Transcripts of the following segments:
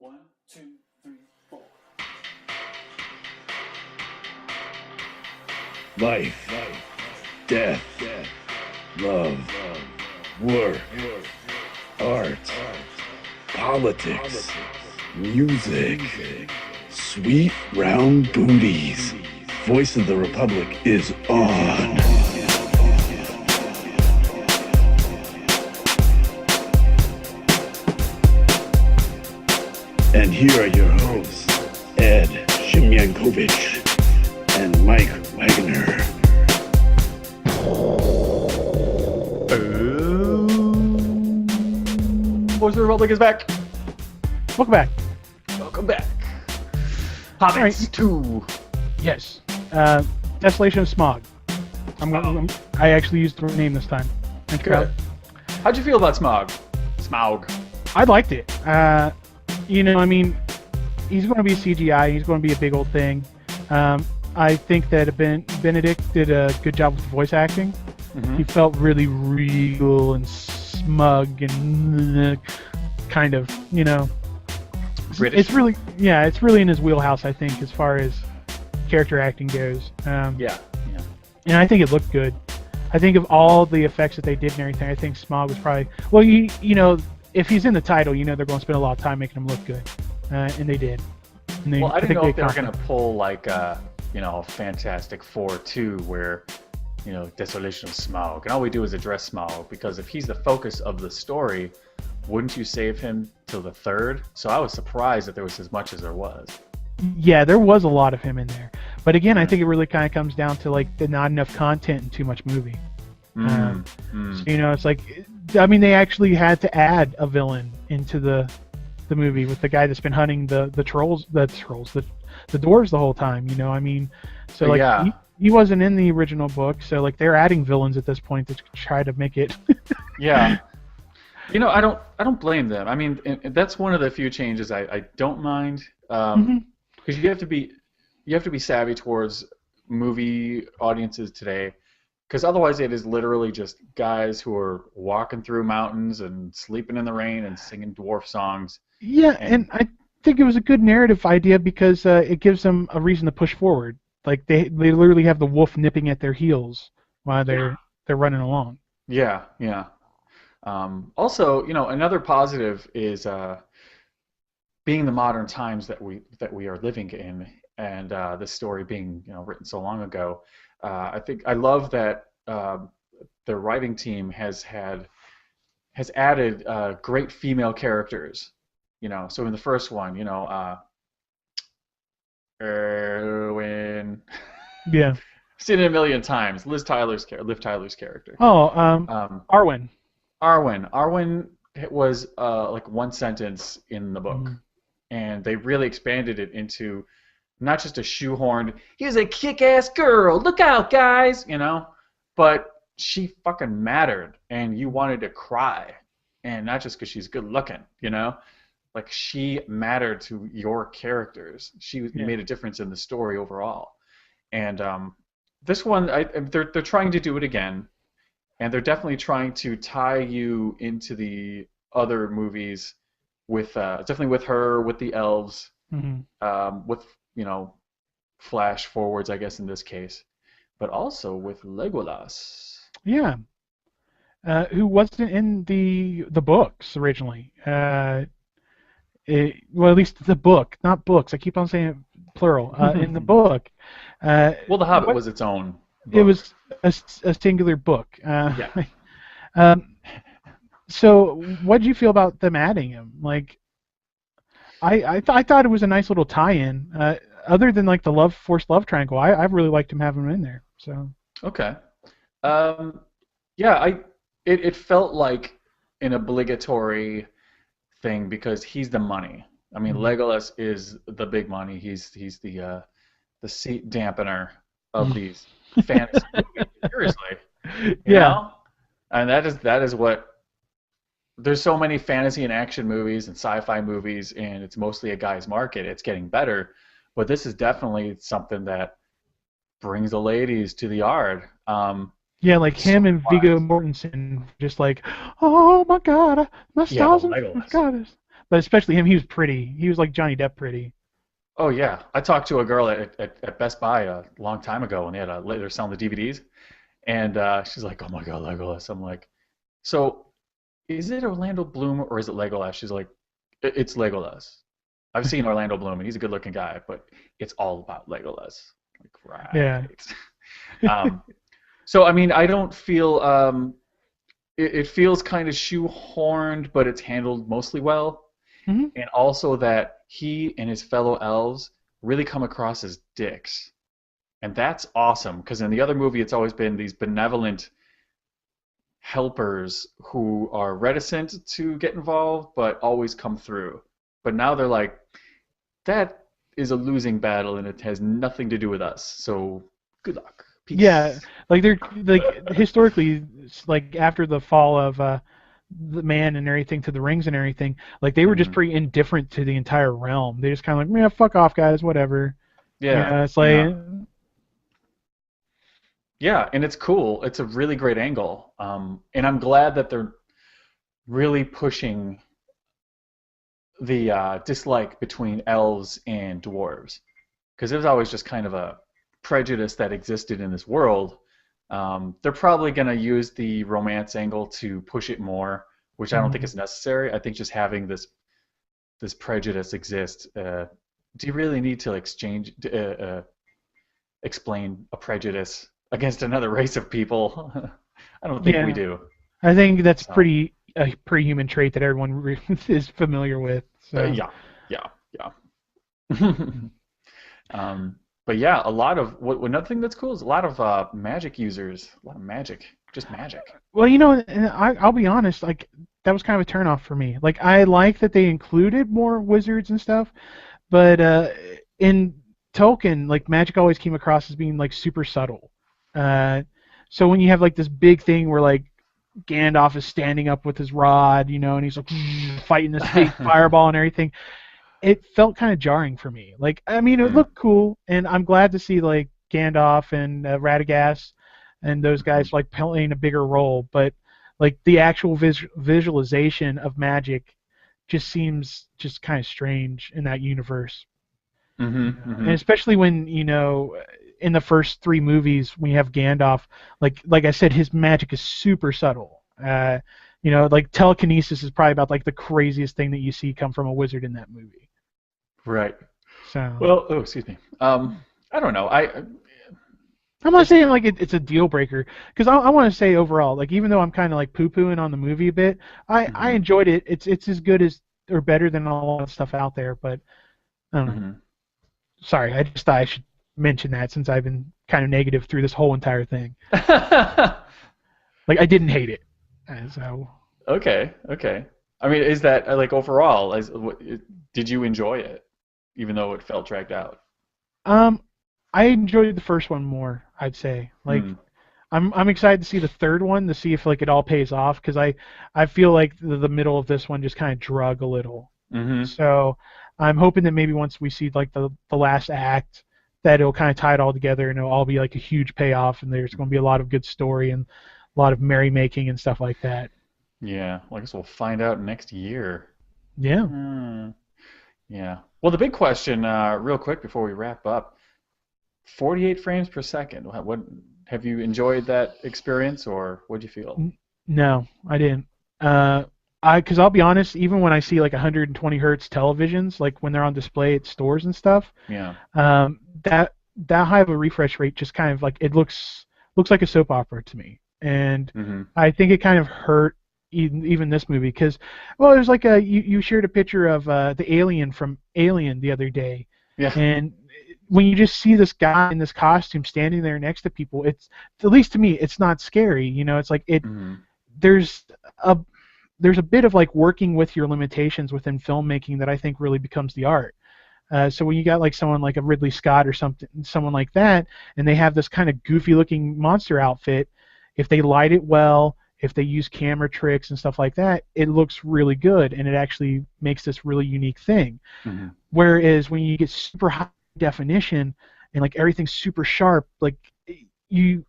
One, two, three, four. Life, death, love, work, art, politics, music, sweet round booties. Voice of the Republic is on. And here are your hosts, Ed Shimyankovich and Mike Wagner. Voice of the Republic is back. Welcome back. Welcome back. Hobbit right. 2. Yes. Desolation of Smog. I actually used the name this time. Thank you. Good. How'd you feel about Smog? Smaug. I liked it. He's going to be CGI. He's going to be a big old thing. I think that Benedict did a good job with the voice acting. Mm-hmm. He felt really real and smug and kind of, British. It's really in his wheelhouse, I think, as far as character acting goes. Yeah. And I think it looked good. I think of all the effects that they did and everything, I think Smog was probably... Well, if he's in the title, they're going to spend a lot of time making him look good. And they did. I didn't know if they were going to pull like Fantastic Four 2 where, Desolation of Smaug. And all we do is address Smaug because if he's the focus of the story, wouldn't you save him till the third? So I was surprised that there was as much as there was. Yeah, there was a lot of him in there. But again, I think it really kind of comes down to like the not enough content and too much movie. So, it's like, they actually had to add a villain into the movie with the guy that's been hunting the dwarves the whole time. So like he wasn't in the original book. So like they're adding villains at this point to try to make it. Yeah. I don't blame them. And that's one of the few changes I don't mind. Because you have to be savvy towards movie audiences today, because otherwise it is literally just guys who are walking through mountains and sleeping in the rain and singing dwarf songs. Yeah, and I think it was a good narrative idea because it gives them a reason to push forward. Like they literally have the wolf nipping at their heels while they're running along. Yeah. Also, another positive is being the modern times that we are living in, and this story being written so long ago. I love that the writing team has added great female characters. So in the first one, Erwin. Yeah. Seen it a million times. Liv Tyler's character. Oh, Arwen. Arwen was like one sentence in the book. And they really expanded it into not just a shoehorned, here's a kick-ass girl, look out, guys, but she fucking mattered, and you wanted to cry, and not just because she's good looking, like she mattered to your characters. She made a difference in the story overall, and this one, they're trying to do it again, and they're definitely trying to tie you into the other movies. Definitely with her, with the elves, with flash forwards, I guess in this case, but also with Legolas. Yeah, who wasn't in the books originally. Well, at least the book, not books. I keep on saying it plural. In the book. The Hobbit was its own book. It was a singular book. Yeah. So, what did you feel about them adding him? Like, I thought it was a nice little tie-in. Other than like the forced love triangle, I really liked him having him in there. So. Okay. It felt like an obligatory thing because he's the money. Legolas is the big money. He's the seat dampener of these fantasy movies. Seriously. You know? And that is what. There's so many fantasy and action movies and sci-fi movies, and it's mostly a guy's market. It's getting better, but this is definitely something that brings the ladies to the yard. Like him and Viggo Mortensen, just like, oh my god, my stars, my goddess. but especially him, he was pretty. He was like Johnny Depp pretty. Oh yeah, I talked to a girl at Best Buy a long time ago, and they're selling the DVDs, and she's like, "Oh my God, Legolas!" I'm like, "So is it Orlando Bloom or is it Legolas?" She's like, It's Legolas. I've seen Orlando Bloom, and he's a good-looking guy, but it's all about Legolas." Like, Yeah. right. So I mean, I don't feel it feels kind of shoehorned, but it's handled mostly well. Hmm. And also that he and his fellow elves really come across as dicks. And that's awesome, because in the other movie, it's always been these benevolent helpers who are reticent to get involved, but always come through. But now they're like, that is a losing battle, and it has nothing to do with us. So good luck. Peace. Yeah, like they're like historically, like after the fall of the man and everything to the rings and everything, like they were just Mhm. pretty indifferent to the entire realm. They just kind of like, yeah, fuck off, guys, whatever. Yeah. It's Yeah. like, Yeah, and it's cool. It's a really great angle. And I'm glad that they're really pushing the dislike between elves and dwarves, because there's always just kind of a prejudice that existed in this world. They're probably going to use the romance angle to push it more, which I don't think is necessary. I think just having this prejudice exist. Do you really need to explain a prejudice against another race of people? I don't think we yeah, do. I think that's So, a pretty human trait that everyone is familiar with. So yeah, yeah, yeah. But yeah, a lot of another thing that's cool is a lot of magic users, a lot of magic, just magic. well, and I'll be honest, like that was kind of a turnoff for me. Like I like that they included more wizards and stuff, but in Tolkien, like magic always came across as being like super subtle. Uh, so when you have like this big thing where like Gandalf is standing up with his rod, and he's like fighting this big fireball and everything, it felt kind of jarring for me. Like, I mean, it Mm, looked cool, and I'm glad to see like Gandalf and Radagast and those mhm, guys like playing a bigger role, but like the actual visualization of magic just seems just kind of strange in that universe. mhm, And mhm. especially when in the first three movies we have Gandalf, like I said, his magic is super subtle. Like telekinesis is probably about like the craziest thing that you see come from a wizard in that movie. Right. So Well, oh, excuse me. I don't know. I'm not It's saying like it's a deal breaker, because I want to say overall, like even though I'm kind of like poo-pooing on the movie a bit, I mhm, enjoyed it. It's as good as or better than a lot of stuff out there, but I don't know. mhm. Sorry, I just thought I should mention that since I've been kind of negative through this whole entire thing. Like I didn't hate it. So Okay, okay. I mean, is that like overall, did you enjoy it, even though it felt dragged out? um I enjoyed the first one more, I'd say. Like Hmm. I'm excited to see the third one to see if like it all pays off, because I feel like the middle of this one just kind of drug a little. Mm-hmm. So I'm hoping that maybe once we see like the last act, that it'll kind of tie it all together and it'll all be like a huge payoff, and there's going to be a lot of good story and a lot of merrymaking and stuff like that. Yeah. Well, I guess we'll find out next year. Yeah. Hmm. Yeah. Well, the big question, real quick before we wrap up, 48 frames per second. What have you enjoyed that experience, or what'd you feel? No, I didn't. Uh, because I'll be honest, even when I see like 120 hertz televisions, like when they're on display at stores and stuff, Yeah. that high of a refresh rate just kind of like it looks like a soap opera to me, and Mm-hmm. I think it kind of hurt even this movie because, well, there's like you shared a picture of the alien from Alien the other day, Yeah. and when you just see this guy in this costume standing there next to people, it's, at least to me, it's not scary. It's like Mm-hmm. there's a there's a bit of like working with your limitations within filmmaking that I think really becomes the art. So when you got like someone like a Ridley Scott or someone like that, and they have this kind of goofy-looking monster outfit, if they light it well, if they use camera tricks and stuff like that, it looks really good, and it actually makes this really unique thing. Mm-hmm. Whereas when you get super high definition and like everything's super sharp, like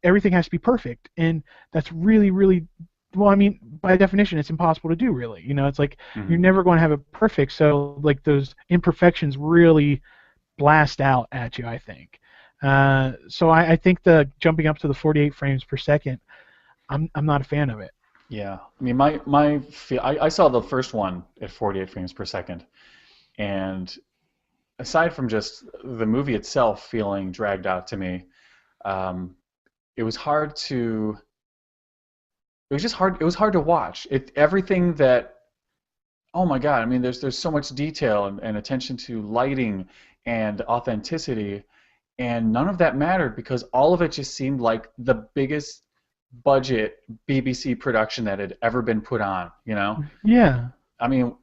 everything has to be perfect, and that's really, really well, I mean, by definition, it's impossible to do, really. It's like you're never going to have it perfect, so like those imperfections really blast out at you, I think. So I think the jumping up to the 48 frames per second, I'm not a fan of it. Yeah, I mean, I saw the first one at 48 frames per second, and aside from just the movie itself feeling dragged out to me, um, it was hard to. It was just hard. It was hard to watch. Everything that. Oh my God! I mean, there's so much detail and attention to lighting and authenticity, and none of that mattered because all of it just seemed like the biggest budget BBC production that had ever been put on. Yeah. I mean,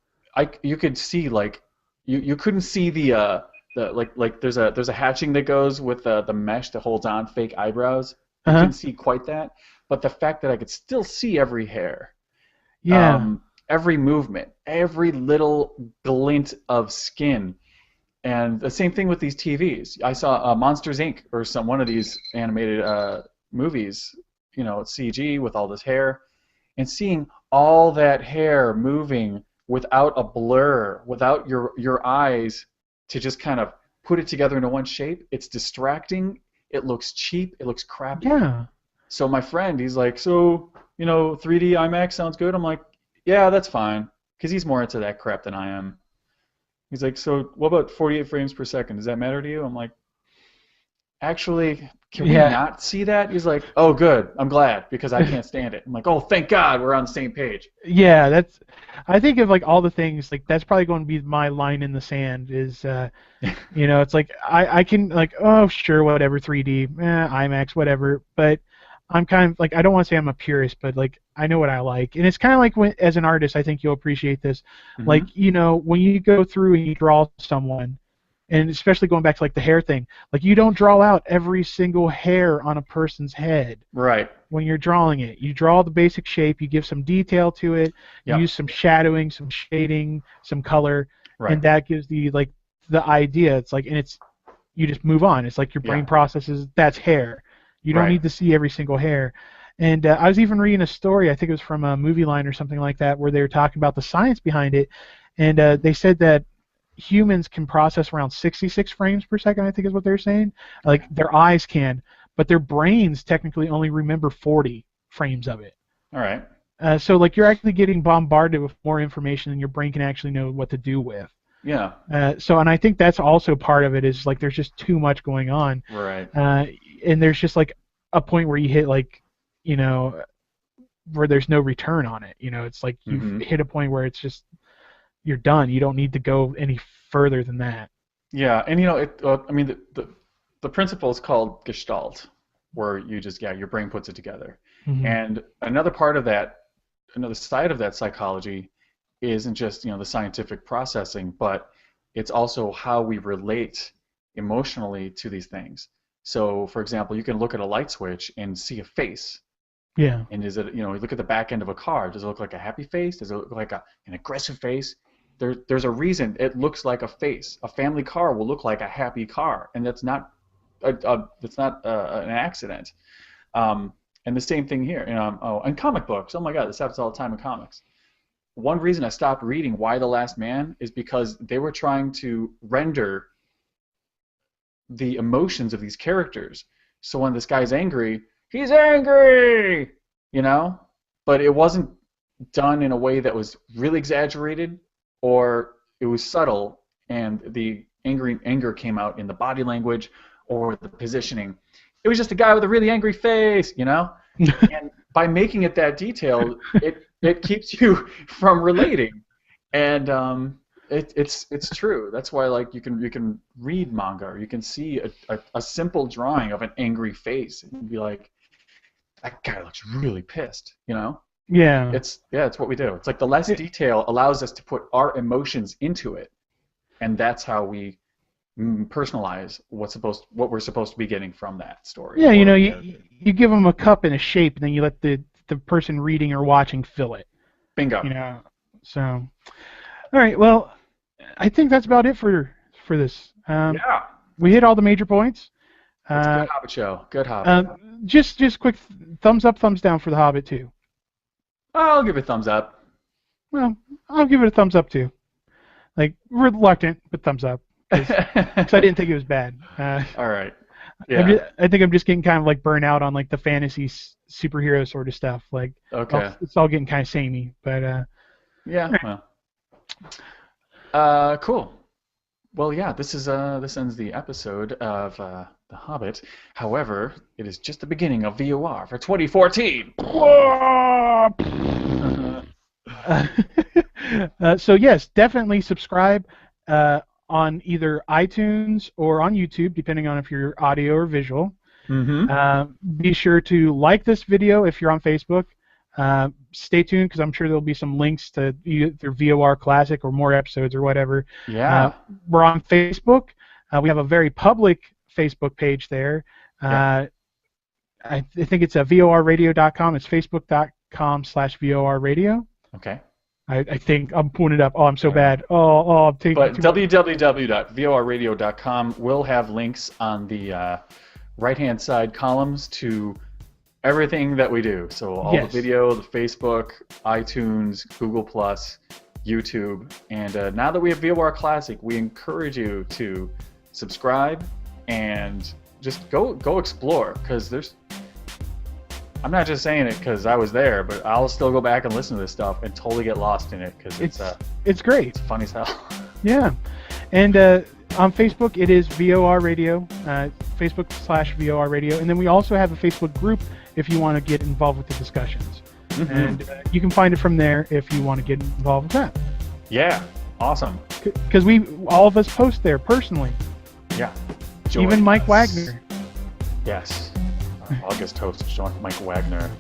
you could see like you couldn't see the like there's a hatching that goes with the mesh that holds on fake eyebrows. You couldn't see quite that, but the fact that I could still see every hair, Yeah. every movement, every little glint of skin, and the same thing with these TVs. I saw Monsters Inc. or one of these animated movies, CG with all this hair, and seeing all that hair moving without a blur, without your eyes to just kind of put it together into one shape. It's distracting. It looks cheap. It looks crappy. Yeah. So my friend, he's like, so 3D IMAX sounds good. I'm like, yeah, that's fine, because he's more into that crap than I am. He's like, so what about 48 frames per second? Does that matter to you? I'm like, actually, can we not see that? He's like, oh, good. I'm glad, because I can't stand it. I'm like, oh, thank God we're on the same page. Yeah, I think of like all the things, like that's probably going to be my line in the sand is, it's like I can like, oh, sure, whatever, 3D, IMAX, whatever, but I'm kind of like, I don't want to say I'm a purist, but like I know what I like. And it's kind of like when, as an artist, I think you'll appreciate this. Mm-hmm. Like, when you go through and you draw someone, and especially going back to like the hair thing, like you don't draw out every single hair on a person's head. Right. When you're drawing it, you draw the basic shape, you give some detail to it, you use some shadowing, some shading, some color, and that gives the idea. It's like, and you just move on. It's like your brain processes, that's hair. You don't need to see every single hair. And I was even reading a story, I think it was from a Movie Line or something like that, where they were talking about the science behind it, and they said that humans can process around 66 frames per second, I think is what they're saying. Like their eyes can, but their brains technically only remember 40 frames of it. All right. So like you're actually getting bombarded with more information than your brain can actually know what to do with. Yeah. And I think that's also part of it is like there's just too much going on. Right. And there's just like a point where you hit like, where there's no return on it. It's like you've hit a point where it's just, you're done. You don't need to go any further than that. Yeah, and I mean, the principle is called Gestalt, where you just your brain puts it together. Mm-hmm. And another part of that, another side of that psychology, isn't just the scientific processing, but it's also how we relate emotionally to these things. So, for example, you can look at a light switch and see a face. Yeah. And is it you look at the back end of a car? Does it look like a happy face? Does it look like an aggressive face? There's a reason it looks like a face. A family car will look like a happy car, and that's not an accident. And the same thing here. And comic books. Oh my God, this happens all the time in comics. One reason I stopped reading Y the Last Man is because they were trying to render the emotions of these characters. So when this guy's angry, he's angry, but it wasn't done in a way that was really exaggerated, or it was subtle, and the anger came out in the body language or the positioning. It was just a guy with a really angry face, And by making it that detailed, it keeps you from relating, and it's true. That's why like you can read manga, or you can see a simple drawing of an angry face and be like, that guy looks really pissed, Yeah. It's what we do. It's like the less detail allows us to put our emotions into it, and that's how we personalize what we're supposed to be getting from that story. Yeah, you give them a cup and a shape, and then you let the person reading or watching fill it. Bingo. So, all right. Well, I think that's about it for this. We hit all the major points. It's a good Hobbit show. Good Hobbit. Just quick thumbs up, thumbs down for the Hobbit too. I'll give it a thumbs up. Well, I'll give it a thumbs up too. Like reluctant, but thumbs up. Because I didn't think it was bad. All right. Yeah. I think I'm just getting kind of like burnt out on like the fantasy superhero sort of stuff. Like, Okay. it's all getting kind of samey. But Yeah. Well. Cool. Well, yeah. This ends the episode of The Hobbit. However, it is just the beginning of VOR for 2014. So yes, definitely subscribe on either iTunes or on YouTube, depending on if you're audio or visual. Be sure to like this video if you're on Facebook. Stay tuned because I'm sure there'll be some links to either VOR Classic or more episodes or whatever. Yeah. We're on Facebook. We have a very public Facebook page there. I think it's VORradio.com. It's facebook.com/VORradio. Okay. I think I'm pulling it up. Oh, I'm so bad. I'm taking. But www.vorradio.com will have links on the right-hand side columns to everything that we do. So all the video, the Facebook, iTunes, Google+, YouTube. And now that we have VOR Classic, we encourage you to subscribe and just go explore, because there's... I'm not just saying it because I was there, but I'll still go back and listen to this stuff and totally get lost in it because it's great. It's funny as hell. Yeah, and on Facebook it is VOR Radio, Facebook/VOR Radio, and then we also have a Facebook group if you want to get involved with the discussions, and you can find it from there if you want to get involved with that. Yeah, awesome. Because all of us post there personally. Yeah. Even Mike Wagner. Yes. August host Mike Wagner.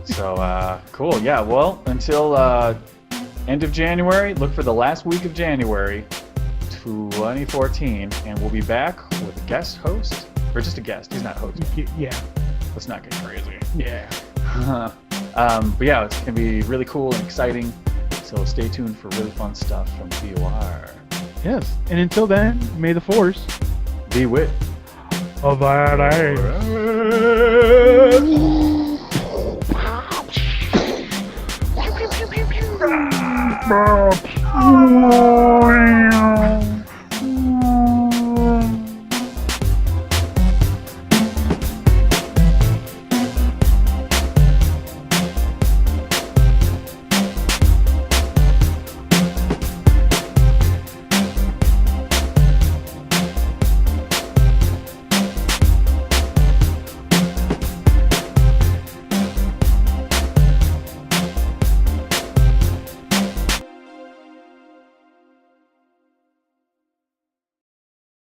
So cool. Yeah. Well, until end of January, look for the last week of January 2014, and we'll be back with a guest host, or just a guest. He's not host. Yeah. Let's not get crazy. Yeah. But yeah, it's gonna be really cool and exciting. So stay tuned for really fun stuff from VOR. Yes. And until then, may the Force be with. Of that age.